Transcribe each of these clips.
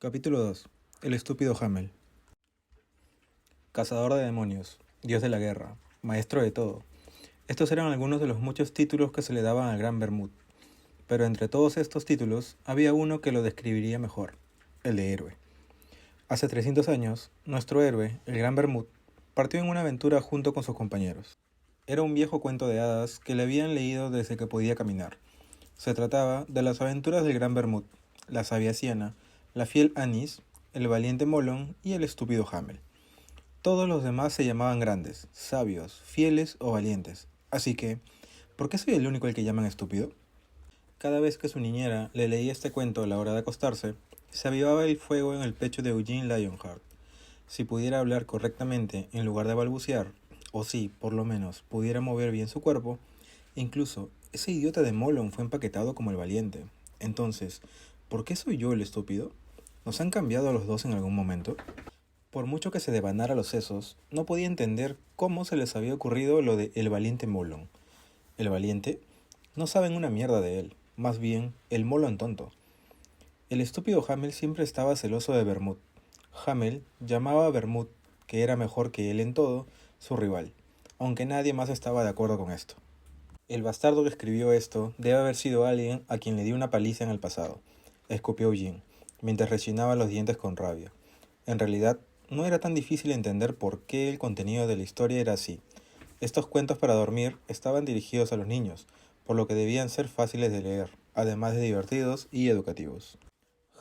Capítulo 2. El estúpido Hamel. Cazador de demonios, dios de la guerra, maestro de todo. Estos eran algunos de los muchos títulos que se le daban al gran Bermud. Pero entre todos estos títulos, había uno que lo describiría mejor, el de héroe. Hace 300 años, nuestro héroe, el gran Bermud, partió en una aventura junto con sus compañeros. Era un viejo cuento de hadas que le habían leído desde que podía caminar. Se trataba de las aventuras del gran Bermud, la sabia Siena, la fiel Anis, el valiente Molon y el estúpido Hamel. Todos los demás se llamaban grandes, sabios, fieles o valientes. Así que, ¿por qué soy el único al que llaman estúpido? Cada vez que su niñera le leía este cuento a la hora de acostarse, se avivaba el fuego en el pecho de Eugene Lionheart. Si pudiera hablar correctamente en lugar de balbucear, o si, por lo menos, pudiera mover bien su cuerpo, incluso ese idiota de Molon fue empaquetado como el valiente. Entonces, ¿por qué soy yo el estúpido? ¿Nos han cambiado a los dos en algún momento? Por mucho que se devanara los sesos, no podía entender cómo se les había ocurrido lo de el valiente Molon. ¿El valiente? No saben una mierda de él, más bien el Molon tonto. El estúpido Hamel siempre estaba celoso de Bermud. Hamel llamaba a Bermud, que era mejor que él en todo, su rival, aunque nadie más estaba de acuerdo con esto. El bastardo que escribió esto debe haber sido alguien a quien le dio una paliza en el pasado, escupió Eugene, mientras rechinaba los dientes con rabia. En realidad, no era tan difícil entender por qué el contenido de la historia era así. Estos cuentos para dormir estaban dirigidos a los niños, por lo que debían ser fáciles de leer, además de divertidos y educativos.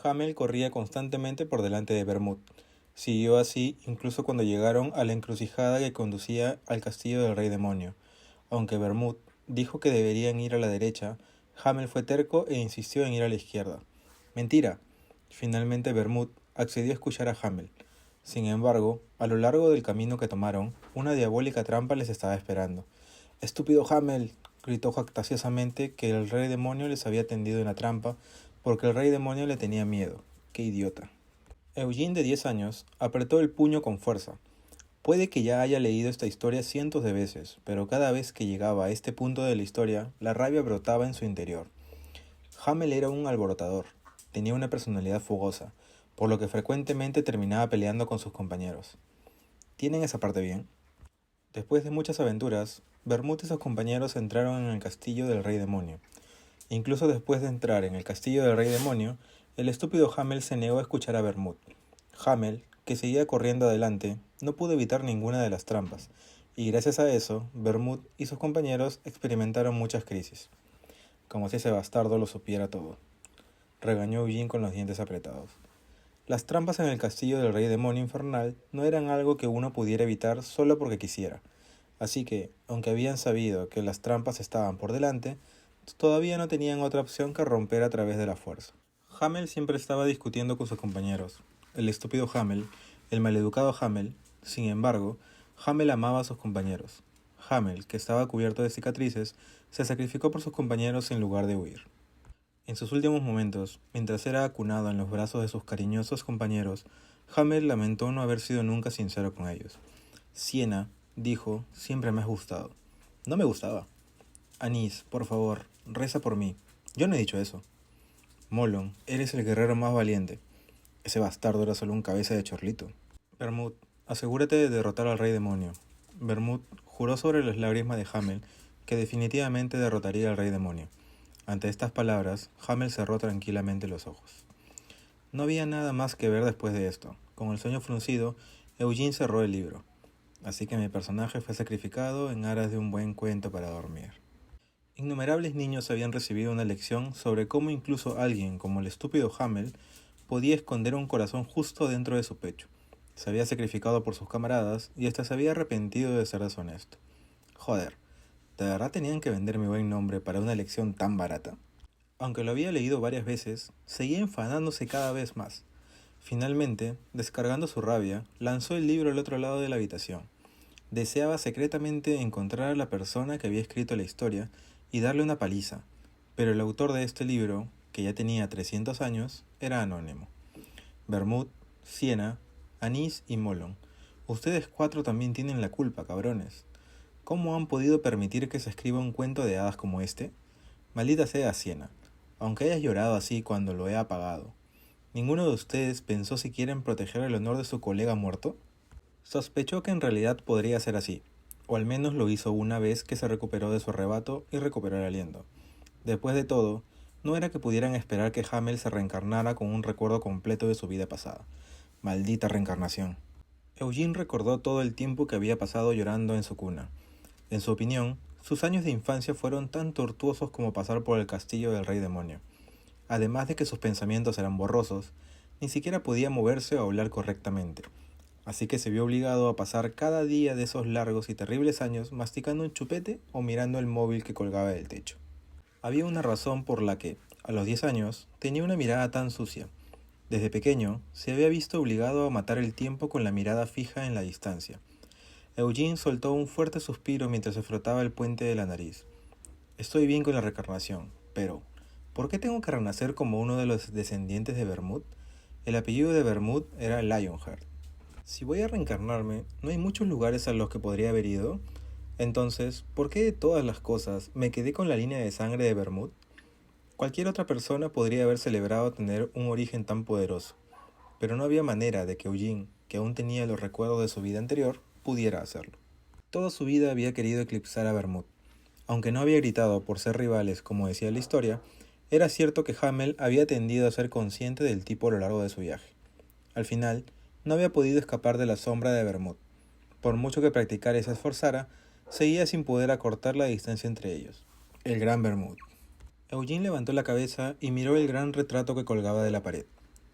Hamel corría constantemente por delante de Bermud. Siguió así incluso cuando llegaron a la encrucijada que conducía al castillo del rey demonio. Aunque Bermud dijo que deberían ir a la derecha, Hamel fue terco e insistió en ir a la izquierda. ¡Mentira! Finalmente Bermud accedió a escuchar a Hamel. Sin embargo, a lo largo del camino que tomaron, una diabólica trampa les estaba esperando. ¡Estúpido Hamel!, gritó jactanciosamente que el rey demonio les había tendido una trampa porque el rey demonio le tenía miedo. ¡Qué idiota! Eugene, de 10 años, apretó el puño con fuerza. Puede que ya haya leído esta historia cientos de veces, pero cada vez que llegaba a este punto de la historia, la rabia brotaba en su interior. Hamel era un alborotador, tenía una personalidad fogosa, por lo que frecuentemente terminaba peleando con sus compañeros. ¿Tienen esa parte bien? Después de muchas aventuras, Bermud y sus compañeros entraron en el castillo del rey demonio. Incluso después de entrar en el castillo del rey demonio, el estúpido Hamel se negó a escuchar a Bermud. Hamel, que seguía corriendo adelante, no pudo evitar ninguna de las trampas, y gracias a eso, Bermud y sus compañeros experimentaron muchas crisis. Como si ese bastardo lo supiera todo, regañó Eugene con los dientes apretados. Las trampas en el castillo del rey demonio infernal no eran algo que uno pudiera evitar solo porque quisiera, así que, aunque habían sabido que las trampas estaban por delante, todavía no tenían otra opción que romper a través de la fuerza. Hamel siempre estaba discutiendo con sus compañeros. El estúpido Hamel, el maleducado Hamel, sin embargo, Hamel amaba a sus compañeros. Hamel, que estaba cubierto de cicatrices, se sacrificó por sus compañeros en lugar de huir. En sus últimos momentos, mientras era acunado en los brazos de sus cariñosos compañeros, Hamel lamentó no haber sido nunca sincero con ellos. Siena, dijo, siempre me has gustado. No me gustaba. Anis, por favor, reza por mí. Yo no he dicho eso. Molon, eres el guerrero más valiente. Ese bastardo era solo un cabeza de chorlito. Bermud, asegúrate de derrotar al rey demonio. Bermud juró sobre las lágrimas de Hamel que definitivamente derrotaría al rey demonio. Ante estas palabras, Hamel cerró tranquilamente los ojos. No había nada más que ver después de esto. Con el sueño fruncido, Eugene cerró el libro. Así que mi personaje fue sacrificado en aras de un buen cuento para dormir. Innumerables niños habían recibido una lección sobre cómo incluso alguien como el estúpido Hamel podía esconder un corazón justo dentro de su pecho. Se había sacrificado por sus camaradas y hasta se había arrepentido de ser deshonesto. Joder, ¿de verdad tenían que vender mi buen nombre para una lección tan barata? Aunque lo había leído varias veces, seguía enfadándose cada vez más. Finalmente, descargando su rabia, lanzó el libro al otro lado de la habitación. Deseaba secretamente encontrar a la persona que había escrito la historia y darle una paliza, pero el autor de este libro, que ya tenía 300 años, era anónimo. Bermud, Siena, Anis y Molon. Ustedes cuatro también tienen la culpa, cabrones. ¿Cómo han podido permitir que se escriba un cuento de hadas como este? Maldita sea Siena, aunque hayas llorado así cuando lo he apagado. ¿Ninguno de ustedes pensó siquiera en proteger el honor de su colega muerto? Sospechó que en realidad podría ser así, o al menos lo hizo una vez que se recuperó de su arrebato y recuperó el aliento. Después de todo, no era que pudieran esperar que Hamel se reencarnara con un recuerdo completo de su vida pasada. Maldita reencarnación. Eugene recordó todo el tiempo que había pasado llorando en su cuna. En su opinión, sus años de infancia fueron tan tortuosos como pasar por el castillo del rey demonio. Además de que sus pensamientos eran borrosos, ni siquiera podía moverse o hablar correctamente. Así que se vio obligado a pasar cada día de esos largos y terribles años masticando un chupete o mirando el móvil que colgaba del techo. Había una razón por la que, a los 10 años, tenía una mirada tan sucia. Desde pequeño, se había visto obligado a matar el tiempo con la mirada fija en la distancia. Eugene soltó un fuerte suspiro mientras se frotaba el puente de la nariz. Estoy bien con la reencarnación, pero ¿por qué tengo que renacer como uno de los descendientes de Bermud? El apellido de Bermud era Lionheart. Si voy a reencarnarme, ¿no hay muchos lugares a los que podría haber ido? Entonces, ¿por qué de todas las cosas me quedé con la línea de sangre de Bermud? Cualquier otra persona podría haber celebrado tener un origen tan poderoso, pero no había manera de que Eugene, que aún tenía los recuerdos de su vida anterior, pudiera hacerlo. Toda su vida había querido eclipsar a Bermud. Aunque no había gritado por ser rivales, como decía la historia, era cierto que Hamel había tendido a ser consciente del tipo a lo largo de su viaje. Al final, no había podido escapar de la sombra de Bermud. Por mucho que practicara y se esforzara, seguía sin poder acortar la distancia entre ellos. El Gran Bermud. Eugene levantó la cabeza y miró el gran retrato que colgaba de la pared.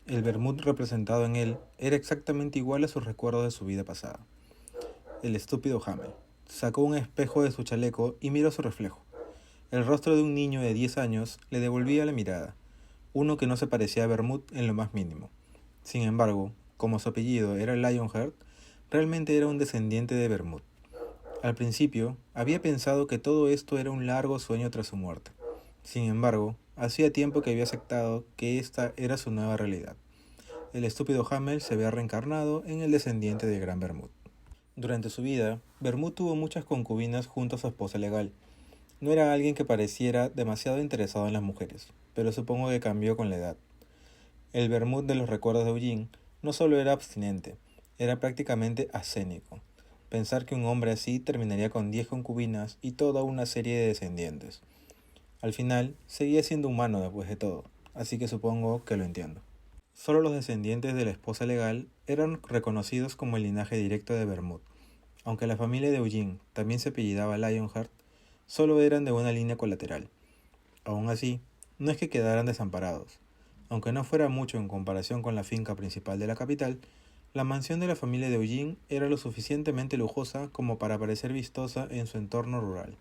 El Bermud representado en él era exactamente igual a sus recuerdos de su vida pasada. El estúpido Hamel. Sacó un espejo de su chaleco y miró su reflejo. El rostro de un niño de 10 años le devolvía la mirada, uno que no se parecía a Bermud en lo más mínimo. Sin embargo, como su apellido era Lionheart, realmente era un descendiente de Bermud. Al principio, había pensado que todo esto era un largo sueño tras su muerte. Sin embargo, hacía tiempo que había aceptado que esta era su nueva realidad. El estúpido Hamel se había reencarnado en el descendiente de Gran Bermud. Durante su vida, Bermud tuvo muchas concubinas junto a su esposa legal. No era alguien que pareciera demasiado interesado en las mujeres, pero supongo que cambió con la edad. El Bermud de los recuerdos de Eugene no solo era abstinente, era prácticamente ascénico. Pensar que un hombre así terminaría con 10 concubinas y toda una serie de descendientes. Al final, seguía siendo humano después de todo, así que supongo que lo entiendo. Solo los descendientes de la esposa legal eran reconocidos como el linaje directo de Bermud. Aunque la familia de Eugene también se apellidaba Lionheart, solo eran de una línea colateral. Aún así, no es que quedaran desamparados. Aunque no fuera mucho en comparación con la finca principal de la capital, la mansión de la familia de Eugene era lo suficientemente lujosa como para parecer vistosa en su entorno rural.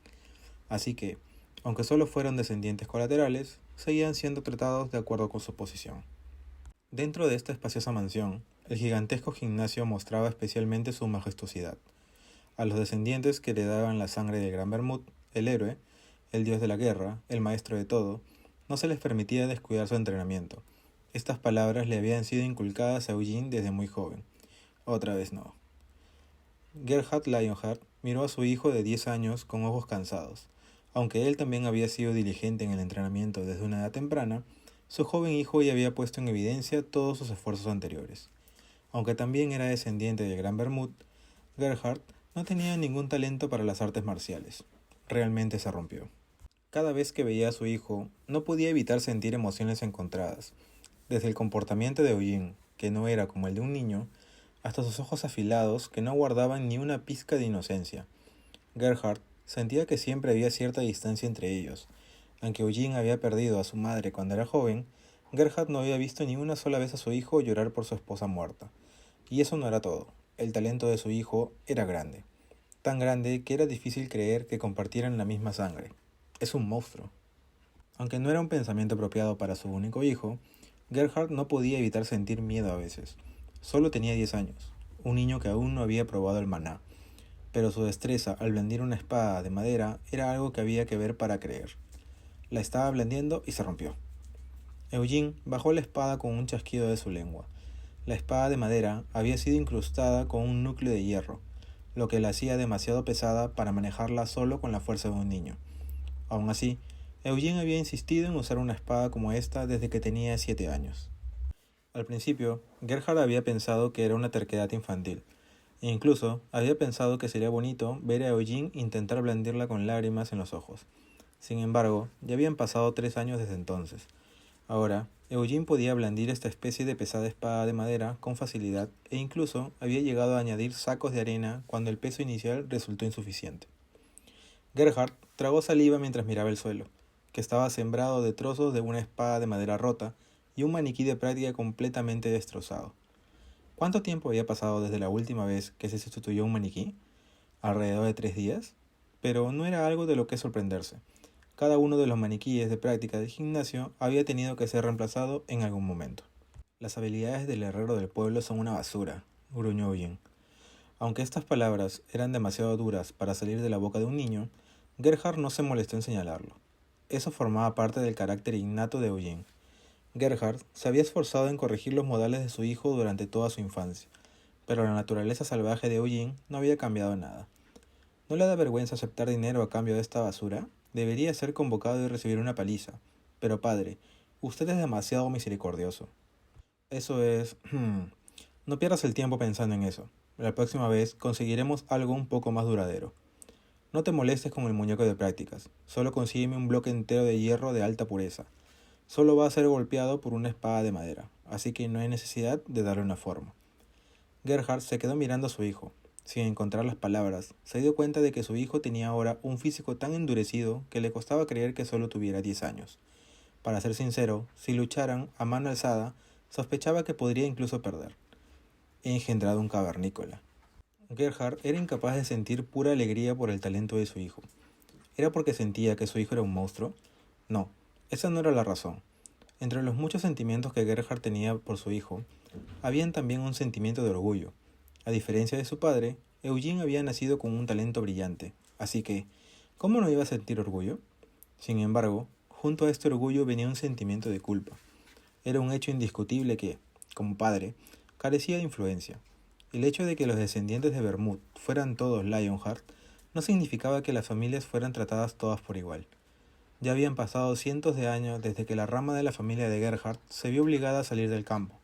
Así que, aunque solo fueran descendientes colaterales, seguían siendo tratados de acuerdo con su posición. Dentro de esta espaciosa mansión, el gigantesco gimnasio mostraba especialmente su majestuosidad. A los descendientes que heredaban la sangre del Gran Bermud, el héroe, el dios de la guerra, el maestro de todo, no se les permitía descuidar su entrenamiento. Estas palabras le habían sido inculcadas a Eugene desde muy joven. Otra vez no. Gerhard Lionheart miró a su hijo de 10 años con ojos cansados. Aunque él también había sido diligente en el entrenamiento desde una edad temprana, su joven hijo ya había puesto en evidencia todos sus esfuerzos anteriores. Aunque también era descendiente del Gran Bermud, Gerhard no tenía ningún talento para las artes marciales. Realmente se rompió. Cada vez que veía a su hijo, no podía evitar sentir emociones encontradas, desde el comportamiento de Eugene, que no era como el de un niño, hasta sus ojos afilados que no guardaban ni una pizca de inocencia. Gerhard sentía que siempre había cierta distancia entre ellos. Aunque Eugene había perdido a su madre cuando era joven, Gerhard no había visto ni una sola vez a su hijo llorar por su esposa muerta. Y eso no era todo. El talento de su hijo era grande. Tan grande que era difícil creer que compartieran la misma sangre. Es un monstruo. Aunque no era un pensamiento apropiado para su único hijo, Gerhard no podía evitar sentir miedo a veces. Solo tenía 10 años, un niño que aún no había probado el maná, pero su destreza al blandir una espada de madera era algo que había que ver para creer. La estaba blandiendo y se rompió. Eugene bajó la espada con un chasquido de su lengua. La espada de madera había sido incrustada con un núcleo de hierro, lo que la hacía demasiado pesada para manejarla solo con la fuerza de un niño. Aún así, Eugene había insistido en usar una espada como esta desde que tenía 7 años. Al principio, Gerhard había pensado que era una terquedad infantil, e incluso había pensado que sería bonito ver a Eugene intentar blandirla con lágrimas en los ojos. Sin embargo, ya habían pasado 3 años desde entonces. Ahora, Eugene podía blandir esta especie de pesada espada de madera con facilidad e incluso había llegado a añadir sacos de arena cuando el peso inicial resultó insuficiente. Gerhard tragó saliva mientras miraba el suelo, que estaba sembrado de trozos de una espada de madera rota y un maniquí de práctica completamente destrozado. ¿Cuánto tiempo había pasado desde la última vez que se sustituyó un maniquí? ¿Alrededor de 3 días? Pero no era algo de lo que sorprenderse. Cada uno de los maniquíes de práctica del gimnasio había tenido que ser reemplazado en algún momento. Las habilidades del herrero del pueblo son una basura, gruñó bien. Aunque estas palabras eran demasiado duras para salir de la boca de un niño, Gerhard no se molestó en señalarlo. Eso formaba parte del carácter innato de Eugene. Gerhard se había esforzado en corregir los modales de su hijo durante toda su infancia, pero la naturaleza salvaje de Eugene no había cambiado nada. ¿No le da vergüenza aceptar dinero a cambio de esta basura? Debería ser convocado y recibir una paliza. Pero padre, usted es demasiado misericordioso. Eso es... No pierdas el tiempo pensando en eso. La próxima vez conseguiremos algo un poco más duradero. No te molestes con el muñeco de prácticas. Solo consígueme un bloque entero de hierro de alta pureza. Solo va a ser golpeado por una espada de madera, así que no hay necesidad de darle una forma. Gerhard se quedó mirando a su hijo. Sin encontrar las palabras, se dio cuenta de que su hijo tenía ahora un físico tan endurecido que le costaba creer que solo tuviera 10 años. Para ser sincero, si lucharan a mano alzada, sospechaba que podría incluso perder. He engendrado un cavernícola. Gerhard era incapaz de sentir pura alegría por el talento de su hijo. ¿Era porque sentía que su hijo era un monstruo? No, esa no era la razón. Entre los muchos sentimientos que Gerhard tenía por su hijo, había también un sentimiento de orgullo. A diferencia de su padre, Eugene había nacido con un talento brillante, así que, ¿cómo no iba a sentir orgullo? Sin embargo, junto a este orgullo venía un sentimiento de culpa. Era un hecho indiscutible que, como padre, carecía de influencia. El hecho de que los descendientes de Bermud fueran todos Lionheart no significaba que las familias fueran tratadas todas por igual. Ya habían pasado cientos de años desde que la rama de la familia de Gerhard se vio obligada a salir del campo,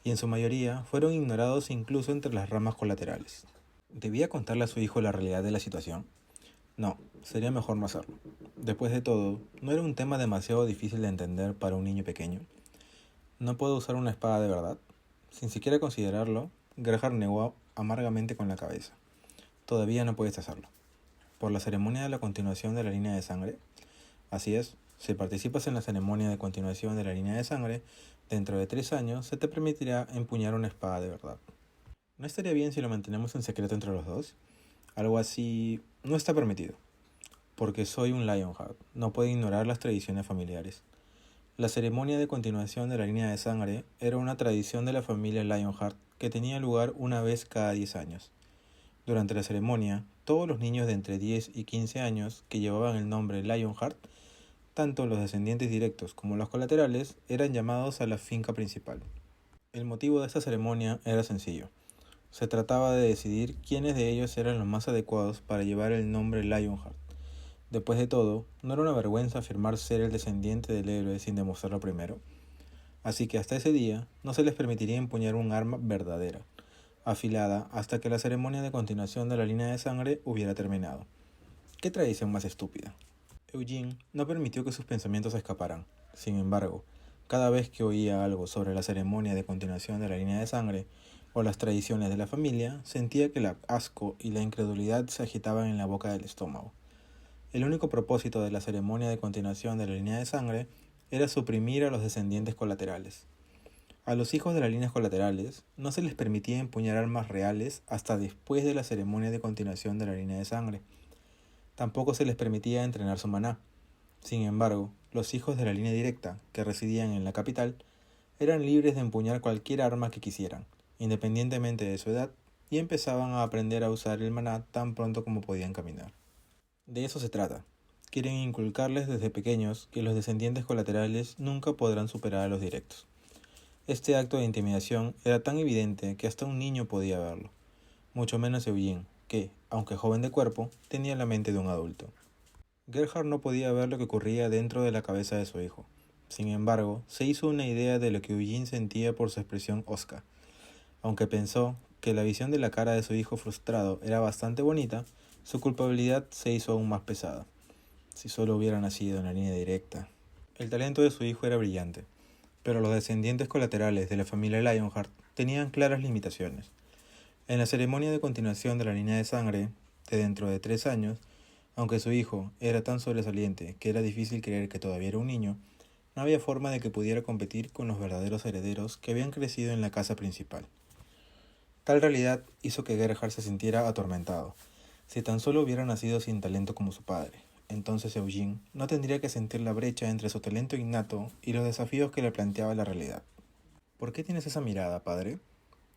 y en su mayoría fueron ignorados incluso entre las ramas colaterales. ¿Debía contarle a su hijo la realidad de la situación? No, sería mejor no hacerlo. Después de todo, ¿no era un tema demasiado difícil de entender para un niño pequeño? ¿No puedo usar una espada de verdad? Sin siquiera considerarlo, Gerhard negó amargamente con la cabeza. Todavía no puedes hacerlo. ¿Por la ceremonia de la continuación de la línea de sangre? Así es, si participas en la ceremonia de continuación de la línea de sangre, dentro de 3 años se te permitirá empuñar una espada de verdad. ¿No estaría bien si lo mantenemos en secreto entre los dos? Algo así no está permitido, porque soy un Lionheart, no puedo ignorar las tradiciones familiares. La ceremonia de continuación de la línea de sangre era una tradición de la familia Lionheart que tenía lugar una vez cada 10 años. Durante la ceremonia, todos los niños de entre 10 y 15 años que llevaban el nombre Lionheart, tanto los descendientes directos como los colaterales, eran llamados a la finca principal. El motivo de esta ceremonia era sencillo. Se trataba de decidir quiénes de ellos eran los más adecuados para llevar el nombre Lionheart. Después de todo, ¿no era una vergüenza afirmar ser el descendiente del héroe sin demostrarlo primero? Así que hasta ese día no se les permitiría empuñar un arma verdadera, afilada hasta que la ceremonia de continuación de la línea de sangre hubiera terminado. ¿Qué tradición más estúpida? Eugene no permitió que sus pensamientos escaparan. Sin embargo, cada vez que oía algo sobre la ceremonia de continuación de la línea de sangre o las tradiciones de la familia, sentía que el asco y la incredulidad se agitaban en la boca del estómago. El único propósito de la ceremonia de continuación de la línea de sangre era suprimir a los descendientes colaterales. A los hijos de las líneas colaterales no se les permitía empuñar armas reales hasta después de la ceremonia de continuación de la línea de sangre. Tampoco se les permitía entrenar su maná. Sin embargo, los hijos de la línea directa, que residían en la capital, eran libres de empuñar cualquier arma que quisieran, independientemente de su edad, y empezaban a aprender a usar el maná tan pronto como podían caminar. De eso se trata. Quieren inculcarles desde pequeños que los descendientes colaterales nunca podrán superar a los directos. Este acto de intimidación era tan evidente que hasta un niño podía verlo, mucho menos Eugene, que, aunque joven de cuerpo, tenía la mente de un adulto. Gerhard no podía ver lo que ocurría dentro de la cabeza de su hijo, Sin embargo, se hizo una idea de lo que Eugene sentía por su expresión hosca. Aunque pensó que la visión de la cara de su hijo frustrado era bastante bonita, su culpabilidad se hizo aún más pesada. Si solo hubiera nacido en la línea directa. El talento de su hijo era brillante, pero los descendientes colaterales de la familia Lionheart tenían claras limitaciones. En la ceremonia de continuación de la línea de sangre, de dentro de 3 años, aunque su hijo era tan sobresaliente que era difícil creer que todavía era un niño, no había forma de que pudiera competir con los verdaderos herederos que habían crecido en la casa principal. Tal realidad hizo que Gerhard se sintiera atormentado. Si tan solo hubiera nacido sin talento como su padre, entonces Eugene no tendría que sentir la brecha entre su talento innato y los desafíos que le planteaba la realidad. ¿Por qué tienes esa mirada, padre?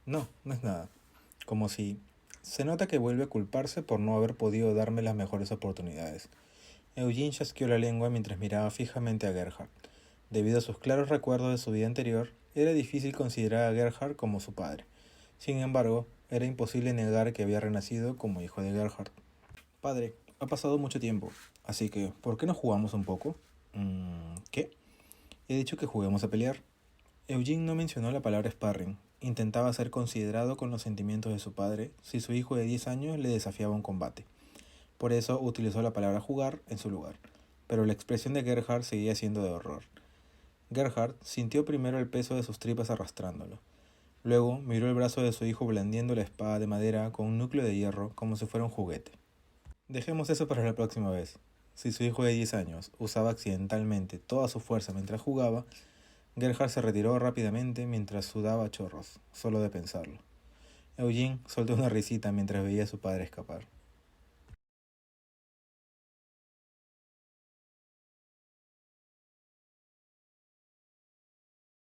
No, no es nada. Como si... Se nota que vuelve a culparse por no haber podido darme las mejores oportunidades. Eugene chasqueó la lengua mientras miraba fijamente a Gerhard. Debido a sus claros recuerdos de su vida anterior, era difícil considerar a Gerhard como su padre. Sin embargo, era imposible negar que había renacido como hijo de Gerhard. Padre, ha pasado mucho tiempo, así que, ¿por qué no jugamos un poco? ¿Qué? He dicho que juguemos a pelear. Eugene no mencionó la palabra sparring. Intentaba ser considerado con los sentimientos de su padre si su hijo de 10 años le desafiaba un combate. Por eso utilizó la palabra jugar en su lugar, pero la expresión de Gerhard seguía siendo de horror. Gerhard sintió primero el peso de sus tripas arrastrándolo. Luego miró el brazo de su hijo blandiendo la espada de madera con un núcleo de hierro como si fuera un juguete. Dejemos eso para la próxima vez. Si su hijo de 10 años usaba accidentalmente toda su fuerza mientras jugaba, Gerhard se retiró rápidamente mientras sudaba a chorros, solo de pensarlo. Eugene soltó una risita mientras veía a su padre escapar.